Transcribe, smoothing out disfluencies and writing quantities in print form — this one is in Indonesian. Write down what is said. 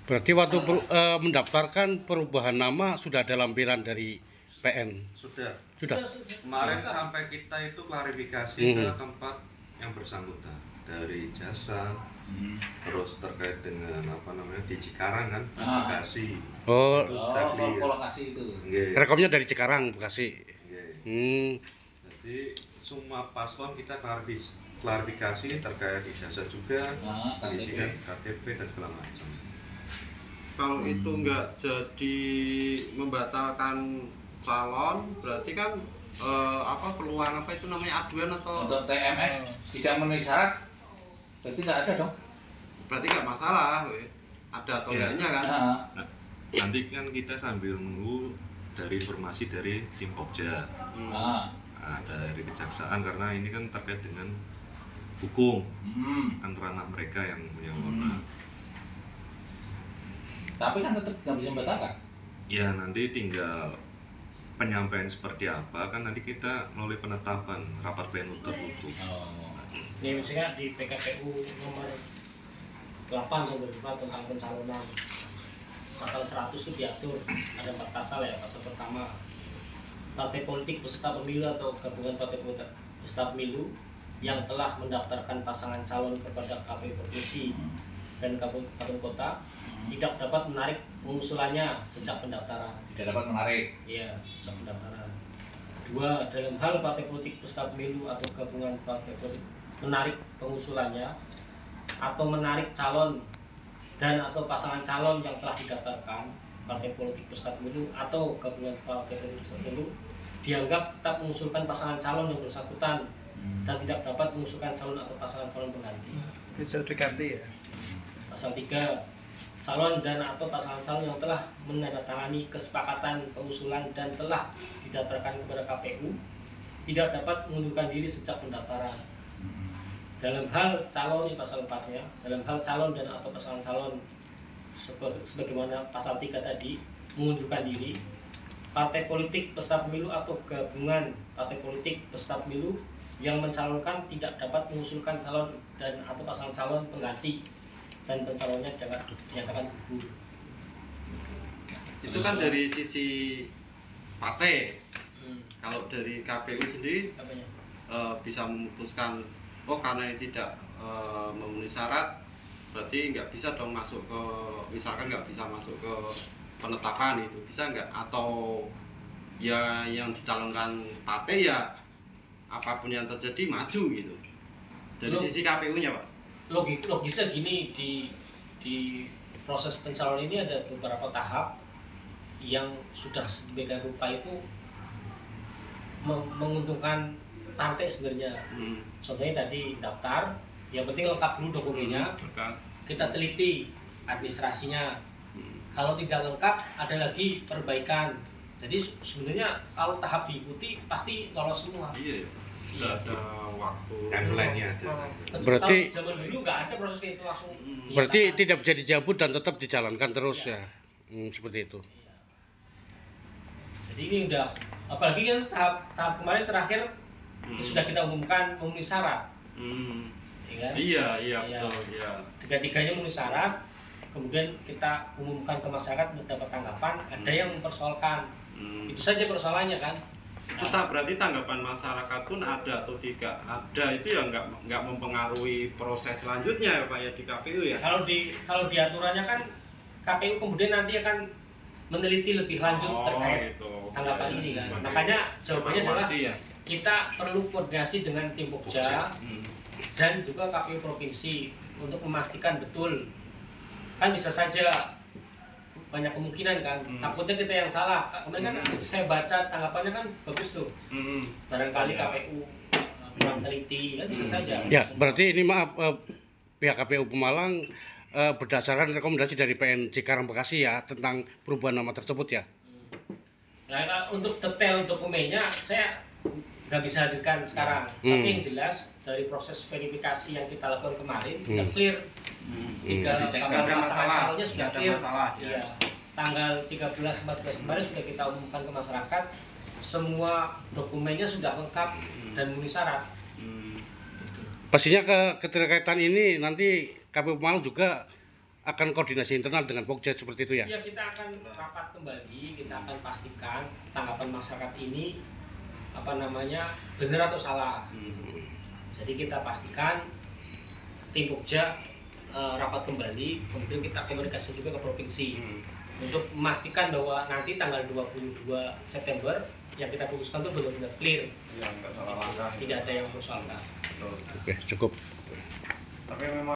Berarti waktu mendaftarkan perubahan nama sudah ada lampiran dari PN? Sudah. Sudah. Kemarin sampai kita itu klarifikasi ke tempat yang bersangkutan dari jasa, terus terkait dengan apa namanya di Cikarang kan, Bekasi. Oh, lokasi itu. rekomnya dari Cikarang, Bekasi. Jadi semua paslon kita klarifikasi terkait ijazah juga, pendidikan, KTP dan segala macam. Kalau itu nggak jadi membatalkan calon, berarti kan peluang apa itu namanya aduan atau untuk TMS tidak memenuhi syarat, berarti nggak ada dong. berarti nggak masalah, ada atau enggaknya kan? Nanti kan kita sambil menunggu dari informasi dari tim Pokja, dari kejaksaan karena ini kan terkait dengan hukum, kan ranah mereka yang punya wewenang. Tapi kan tetap nggak bisa membatalkan. Ya nanti tinggal penyampaian seperti apa kan nanti kita melalui penetapan rapat pleno tertutup. Ini misalnya di PKPU nomor 8 tahun 2004 tentang pencalonan, pasal 100 itu diatur ada 4 pasal ya. Pasal pertama, partai politik peserta pemilu atau gabungan partai politik peserta pemilu yang telah mendaftarkan pasangan calon kepada KPU provinsi dan kabupaten kota tidak dapat menarik pengusulannya sejak pendaftaran. Tidak dapat menarik. Iya, sejak pendaftaran. 2. Dalam hal partai politik peserta pemilu atau gabungan partai politik menarik pengusulannya atau menarik calon dan atau pasangan calon yang telah didaftarkan partai politik peserta pemilu atau gabungan partai politik peserta pemilu dianggap tetap mengusulkan pasangan calon yang bersangkutan dan tidak dapat mengusulkan calon atau pasangan calon pengganti. Bisa diganti ya. Pasal 3, calon dan atau pasangan calon yang telah menandatangani kesepakatan pengusulan dan telah didaftarkan kepada KPU tidak dapat mengundurkan diri sejak pendaftaran. Dalam hal calon, pasal 4-nya, dalam hal calon dan atau pasangan calon sebagaimana pasal 3 tadi mengundurkan diri, partai politik peserta pemilu atau gabungan partai politik peserta pemilu yang mencalonkan tidak dapat mengusulkan calon dan atau pasangan calon pengganti dan pencalonnya dinyatakan gugur. Itu kan dari sisi partai. Kalau dari KPU sendiri bisa memutuskan, karena ini tidak memenuhi syarat, berarti nggak bisa dong masuk ke, misalkan nggak bisa masuk ke penetapan itu, bisa nggak? Atau ya yang dicalonkan partai ya apapun yang terjadi maju gitu. Dari sisi KPU-nya Pak. Logisnya gini, di proses pencalonan ini ada beberapa tahap yang sudah sedemikian rupa itu menguntungkan partai sebenarnya. Contohnya tadi daftar, yang penting lengkap dulu dokumennya, kita teliti administrasinya. Kalau tidak lengkap ada lagi perbaikan. Jadi sebenarnya kalau tahap diikuti pasti lolos semua. Iya. Sudah ada waktu. Timeline-nya ada. Berarti kalau zaman dulu nggak ada proses itu langsung. Berarti tidak bisa dijabut dan tetap dijalankan terus ya. Seperti itu. Iya. Jadi ini udah, apalagi kan tahap kemarin terakhir sudah kita umumkan memenuhi syarat. Ya kan? Iya, betul. Iya. Tiga-tiganya memenuhi syarat. Kemudian kita umumkan ke masyarakat mendapat tanggapan, ada yang mempersoalkan. Itu saja persoalannya kan. Itu berarti tanggapan masyarakat pun ada atau tidak ada, itu ya nggak mempengaruhi proses selanjutnya ya Pak ya di KPU ya. Kalau di aturannya kan KPU kemudian nanti akan meneliti lebih lanjut terkait tanggapan ini kan. Makanya jawabannya adalah kita perlu koordinasi dengan tim Pokja dan juga KPU provinsi untuk memastikan betul. Kan bisa saja banyak kemungkinan kan, takutnya kita yang salah. Kemarin kan saya baca tanggapannya kan bagus tuh, barangkali KPU kurang teliti, kan bisa saja. Ya, berarti ini maaf, pihak KPU Pemalang berdasarkan rekomendasi dari PN Cikarang Bekasi ya tentang perubahan nama tersebut ya. Nah, untuk detail dokumennya saya nggak bisa hadirkan sekarang, tapi yang jelas dari proses verifikasi yang kita lakukan kemarin sudah clear. Ada masalah, calonnya sudah clear. Iya. Tanggal 13-14 kemarin sudah kita umumkan ke masyarakat, semua dokumennya sudah lengkap dan memenuhi syarat. Pastinya keterkaitan ini nanti KPU Pemalang juga akan koordinasi internal dengan Pokja seperti itu ya? Ya, kita akan rapat kembali, kita akan pastikan tanggapan masyarakat ini benar atau salah. Jadi kita pastikan tim Pokja rapat kembali, kemudian kita komunikasi juga ke provinsi untuk memastikan bahwa nanti tanggal 22 September yang kita putuskan itu benar-benar clear, tidak ada yang mempersoalkan. Oke, cukup. Tapi memang